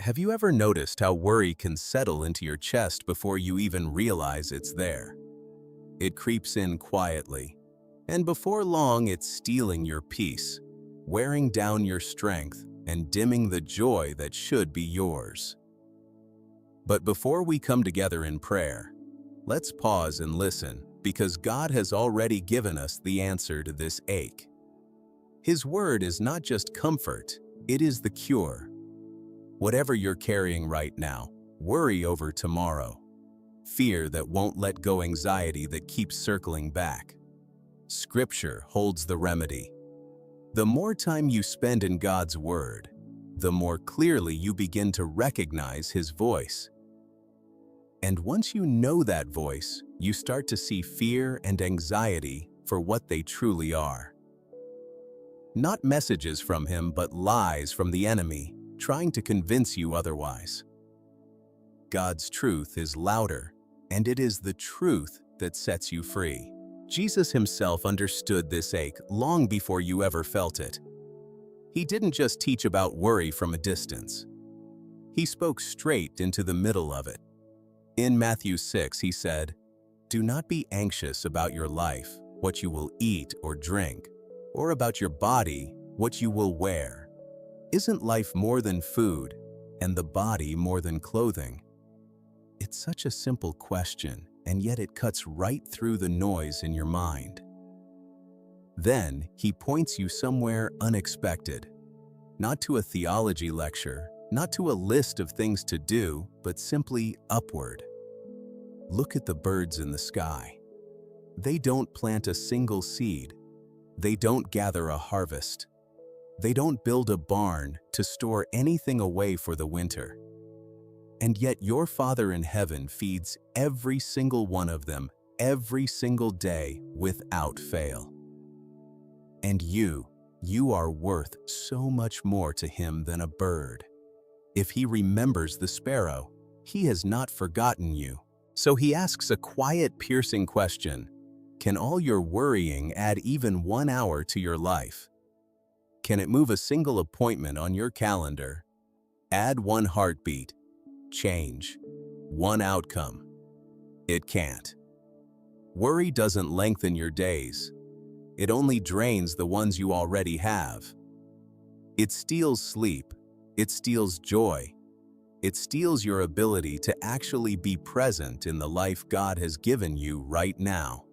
Have you ever noticed how worry can settle into your chest before you even realize it's there? It creeps in quietly, and before long it's stealing your peace, wearing down your strength, and dimming the joy that should be yours. But before we come together in prayer, let's pause and listen, because God has already given us the answer to this ache. His word is not just comfort, it is the cure. Whatever you're carrying right now, worry over tomorrow. Fear that won't let go, anxiety that keeps circling back. Scripture holds the remedy. The more time you spend in God's word, the more clearly you begin to recognize His voice. And once you know that voice, you start to see fear and anxiety for what they truly are. Not messages from Him, but lies from the enemy, trying to convince you otherwise. God's truth is louder, and it is the truth that sets you free. Jesus Himself understood this ache long before you ever felt it. He didn't just teach about worry from a distance. He spoke straight into the middle of it. In Matthew 6, He said, "Do not be anxious about your life, what you will eat or drink, or about your body, what you will wear. Isn't life more than food, and the body more than clothing?" It's such a simple question, and yet it cuts right through the noise in your mind. Then He points you somewhere unexpected. Not to a theology lecture, not to a list of things to do, but simply upward. Look at the birds in the sky. They don't plant a single seed. They don't gather a harvest. They don't build a barn to store anything away for the winter. And yet your Father in heaven feeds every single one of them every single day without fail. And you are worth so much more to Him than a bird. If He remembers the sparrow, He has not forgotten you. So He asks a quiet, piercing question. Can all your worrying add even 1 hour to your life? Can it move a single appointment on your calendar? Add 1 heartbeat, change 1 outcome? It can't. Worry doesn't lengthen your days. It only drains the ones you already have. It steals sleep. It steals joy. It steals your ability to actually be present in the life God has given you right now.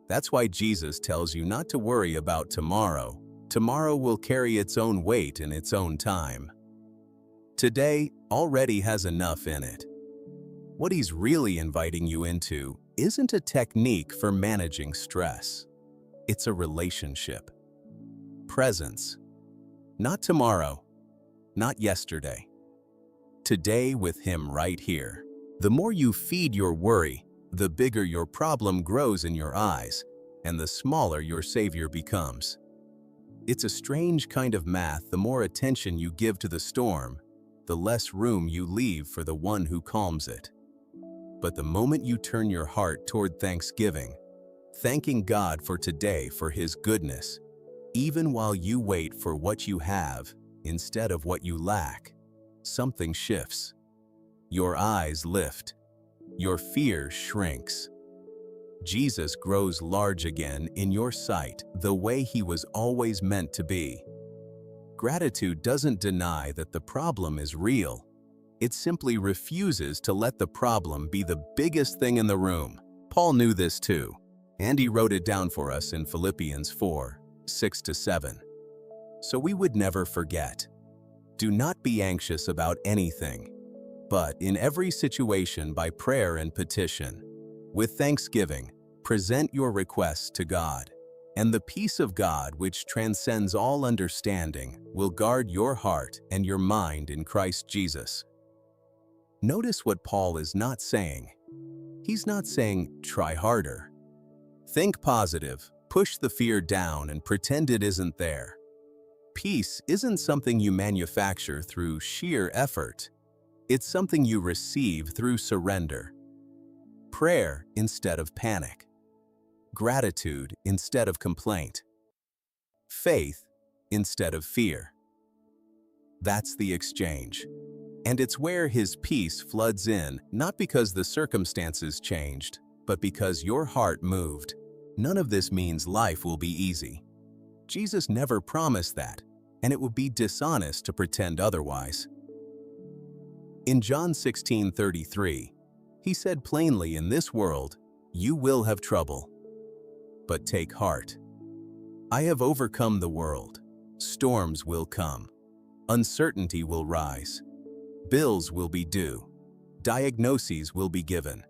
That's why Jesus tells you not to worry about tomorrow. Tomorrow will carry its own weight in its own time. Today already has enough in it. What He's really inviting you into isn't a technique for managing stress. It's a relationship. Presence. Not tomorrow, not yesterday. Today with Him right here. The more you feed your worry, the bigger your problem grows in your eyes, and the smaller your Savior becomes. It's a strange kind of math. The more attention you give to the storm, the less room you leave for the one who calms it. But the moment you turn your heart toward thanksgiving, thanking God for today, for His goodness, even while you wait for what you have instead of what you lack, something shifts. Your eyes lift. Your fear shrinks. Jesus grows large again in your sight, the way He was always meant to be. Gratitude doesn't deny that the problem is real. It simply refuses to let the problem be the biggest thing in the room. Paul knew this too, and he wrote it down for us in Philippians 4:6-7. So we would never forget. Do not be anxious about anything, but in every situation by prayer and petition, with thanksgiving, present your requests to God, and the peace of God, which transcends all understanding, will guard your heart and your mind in Christ Jesus. Notice what Paul is not saying. He's not saying, try harder. Think positive, push the fear down, and pretend it isn't there. Peace isn't something you manufacture through sheer effort. It's something you receive through surrender. Prayer instead of panic. Gratitude instead of complaint. Faith instead of fear. That's the exchange. And it's where his peace floods in, not because the circumstances changed, but because your heart moved. None of this means life will be easy. Jesus never promised that, and it would be dishonest to pretend otherwise. In John 16:33, he said plainly, in this world, you will have trouble. But take heart. I have overcome the world. Storms will come. Uncertainty will rise. Bills will be due. Diagnoses will be given.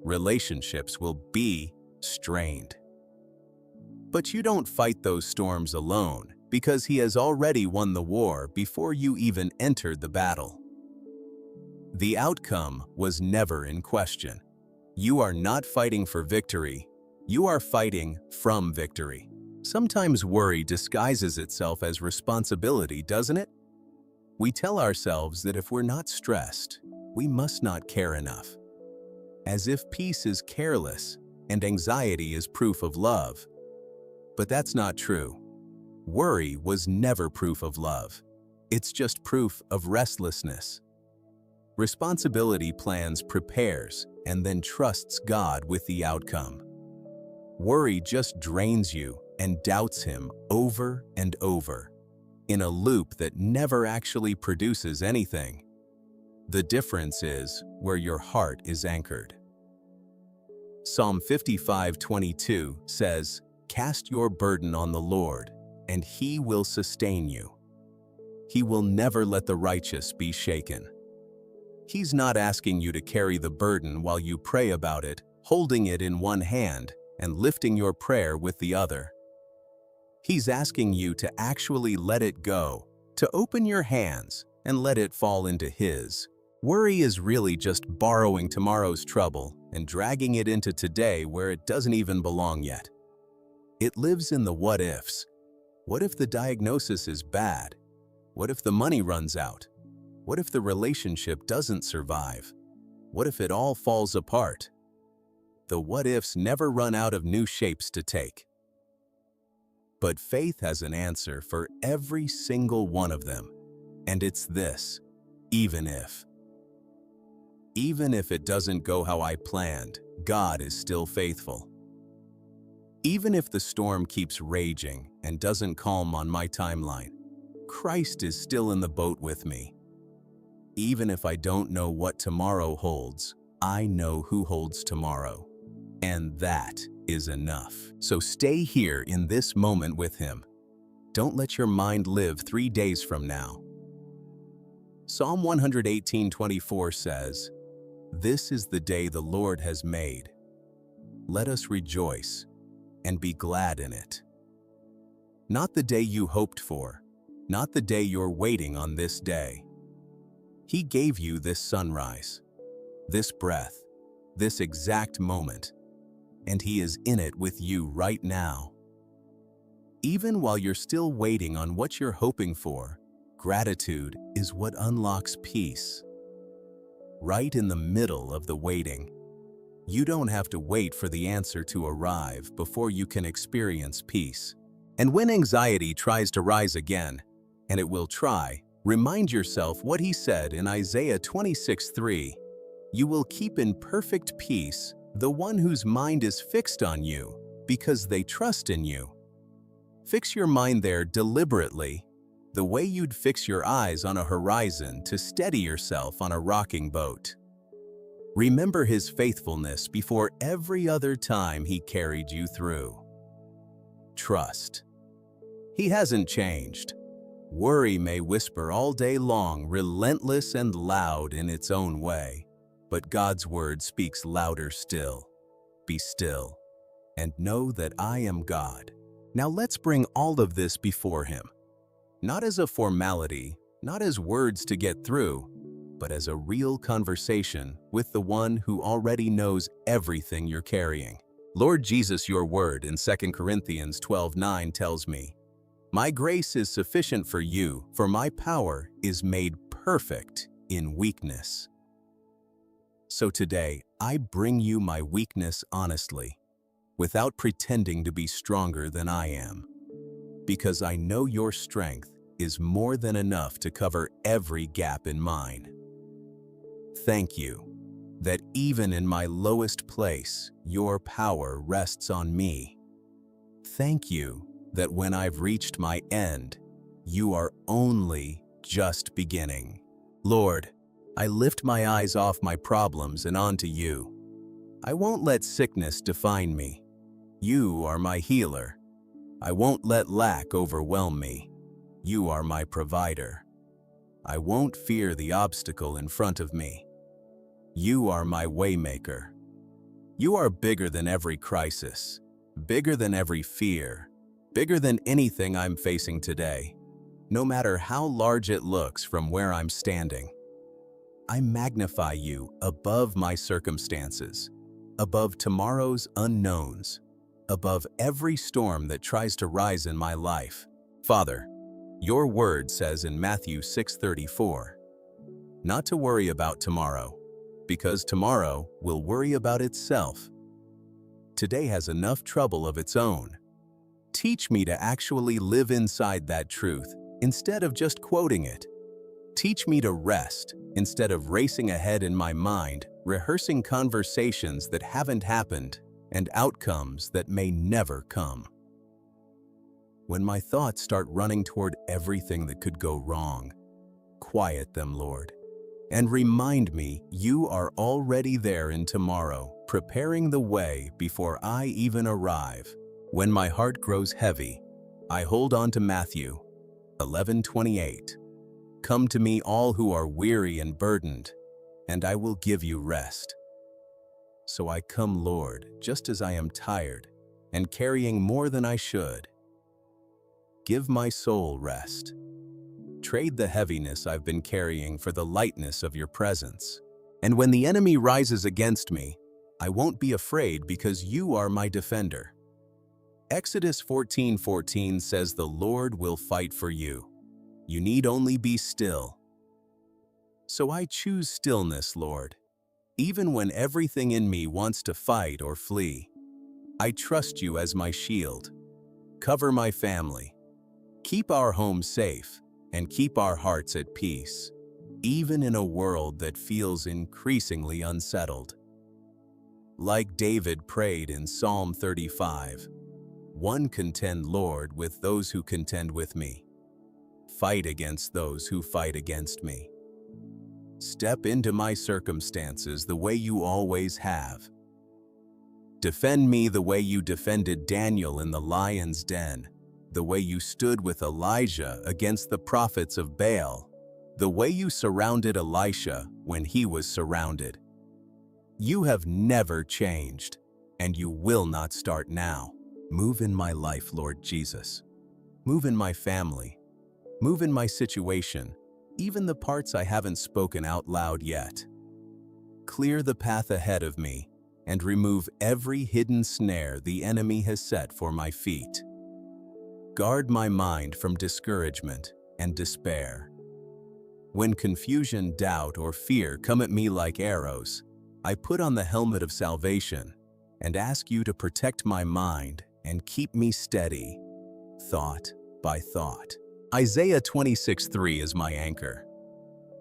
Relationships will be strained. But you don't fight those storms alone, because he has already won the war before you even entered the battle. The outcome was never in question. You are not fighting for victory. You are fighting from victory. Sometimes worry disguises itself as responsibility, doesn't it? We tell ourselves that if we're not stressed, we must not care enough. As if peace is careless and anxiety is proof of love. But that's not true. Worry was never proof of love. It's just proof of restlessness. Responsibility plans, prepares, and then trusts God with the outcome. Worry just drains you and doubts him over and over, in a loop that never actually produces anything. The difference is where your heart is anchored. Psalm 55:22 says, "Cast your burden on the Lord, and he will sustain you. He will never let the righteous be shaken." He's not asking you to carry the burden while you pray about it, holding it in one hand and lifting your prayer with the other. He's asking you to actually let it go, to open your hands and let it fall into his. Worry is really just borrowing tomorrow's trouble and dragging it into today where it doesn't even belong yet. It lives in the what-ifs. What if the diagnosis is bad? What if the money runs out? What if the relationship doesn't survive? What if it all falls apart? The what-ifs never run out of new shapes to take. But faith has an answer for every single one of them, and it's this: even if. Even if it doesn't go how I planned, God is still faithful. Even if the storm keeps raging and doesn't calm on my timeline, Christ is still in the boat with me. Even if I don't know what tomorrow holds, I know who holds tomorrow. And that is enough. So stay here in this moment with him. Don't let your mind live 3 days from now. Psalm 118:24 says, "This is the day the Lord has made. Let us rejoice and be glad in it." Not the day you hoped for, not the day you're waiting on this day. He gave you this sunrise, this breath, this exact moment, and he is in it with you right now. Even while you're still waiting on what you're hoping for, gratitude is what unlocks peace. Right in the middle of the waiting, you don't have to wait for the answer to arrive before you can experience peace. And when anxiety tries to rise again, and it will try, remind yourself what he said in Isaiah 26:3, "You will keep in perfect peace the one whose mind is fixed on you, because they trust in you." Fix your mind there deliberately, the way you'd fix your eyes on a horizon to steady yourself on a rocking boat. Remember his faithfulness before every other time he carried you through. Trust. He hasn't changed. Worry may whisper all day long, relentless and loud in its own way, but God's word speaks louder still. Be still, and know that I am God. Now let's bring all of this before him. Not as a formality, not as words to get through, but as a real conversation with the one who already knows everything you're carrying. Lord Jesus, your word in 2 Corinthians 12:9 tells me, "My grace is sufficient for you, for my power is made perfect in weakness." So today, I bring you my weakness honestly, without pretending to be stronger than I am, because I know your strength is more than enough to cover every gap in mine. Thank you that even in my lowest place, your power rests on me. Thank you that when I've reached my end, you are only just beginning. Lord, I lift my eyes off my problems and onto you. I won't let sickness define me. You are my healer. I won't let lack overwhelm me. You are my provider. I won't fear the obstacle in front of me. You are my waymaker. You are bigger than every crisis, bigger than every fear, bigger than anything I'm facing today, no matter how large it looks from where I'm standing. I magnify you above my circumstances, above tomorrow's unknowns, above every storm that tries to rise in my life. Father, your word says in Matthew 6:34, not to worry about tomorrow, because tomorrow will worry about itself. Today has enough trouble of its own. Teach me to actually live inside that truth instead of just quoting it. Teach me to rest instead of racing ahead in my mind, rehearsing conversations that haven't happened and outcomes that may never come. When my thoughts start running toward everything that could go wrong, quiet them, Lord, and remind me you are already there in tomorrow, preparing the way before I even arrive. When my heart grows heavy, I hold on to Matthew 11:28. Come to me all who are weary and burdened, and I will give you rest. So I come, Lord, just as I am tired and carrying more than I should. Give my soul rest. Trade the heaviness I've been carrying for the lightness of your presence. And when the enemy rises against me, I won't be afraid because you are my defender. Exodus 14:14 says the Lord will fight for you. You need only be still. So I choose stillness, Lord, even when everything in me wants to fight or flee. I trust you as my shield. Cover my family. Keep our home safe and keep our hearts at peace, even in a world that feels increasingly unsettled. Like David prayed in Psalm 35, "One contend, Lord, with those who contend with me. Fight against those who fight against me." Step into my circumstances the way you always have. Defend me the way you defended Daniel in the lion's den, the way you stood with Elijah against the prophets of Baal, the way you surrounded Elisha when he was surrounded. You have never changed, and you will not start now. Move in my life, Lord Jesus. Move in my family. Move in my situation, even the parts I haven't spoken out loud yet. Clear the path ahead of me and remove every hidden snare the enemy has set for my feet. Guard my mind from discouragement and despair. When confusion, doubt, or fear come at me like arrows, I put on the helmet of salvation and ask you to protect my mind and keep me steady, thought by thought. Isaiah 26:3 is my anchor.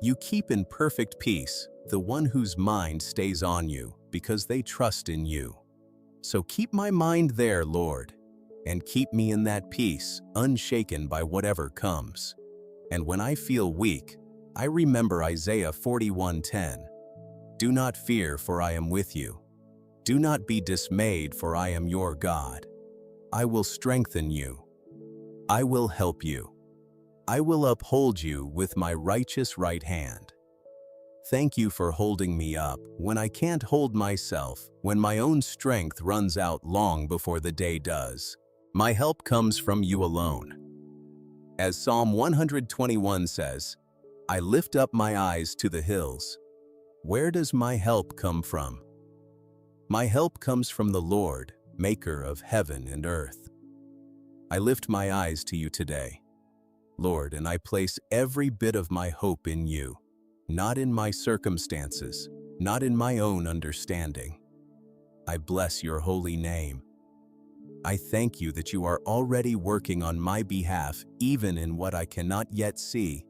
You keep in perfect peace the one whose mind stays on you because they trust in you. So keep my mind there, Lord, and keep me in that peace, unshaken by whatever comes. And when I feel weak, I remember Isaiah 41:10. Do not fear, for I am with you. Do not be dismayed, for I am your God. I will strengthen you. I will help you. I will uphold you with my righteous right hand. Thank you for holding me up when I can't hold myself, when my own strength runs out long before the day does. My help comes from you alone. As Psalm 121 says, I lift up my eyes to the hills. Where does my help come from? My help comes from the Lord, maker of heaven and earth. I lift my eyes to you today, Lord, and I place every bit of my hope in you, not in my circumstances, not in my own understanding. I bless your holy name. I thank you that you are already working on my behalf, even in what I cannot yet see,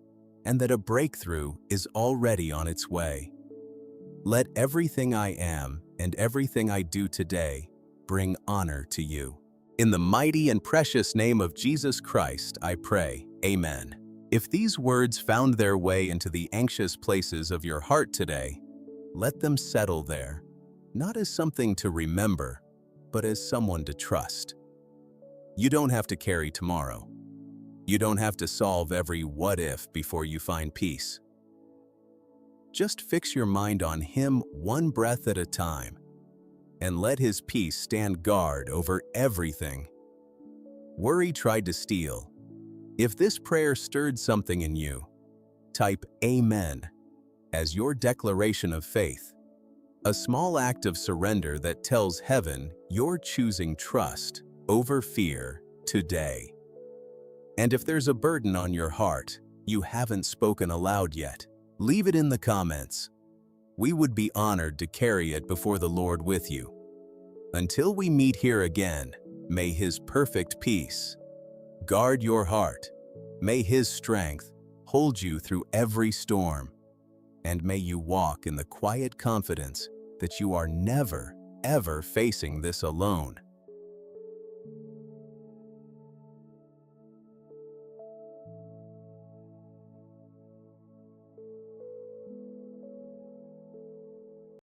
and that a breakthrough is already on its way. Let everything I am and everything I do today bring honor to you. In the mighty and precious name of Jesus Christ, I pray. Amen. If these words found their way into the anxious places of your heart today, let them settle there, not as something to remember, but as someone to trust. You don't have to carry tomorrow. You don't have to solve every what-if before you find peace. Just fix your mind on Him one breath at a time, and let His peace stand guard over everything. Worry tried to steal. If this prayer stirred something in you, type Amen as your declaration of faith, a small act of surrender that tells heaven you're choosing trust over fear today. And if there's a burden on your heart you haven't spoken aloud yet, leave it in the comments. We would be honored to carry it before the Lord with you. Until we meet here again, may His perfect peace guard your heart. May His strength hold you through every storm. And may you walk in the quiet confidence that you are never, ever facing this alone.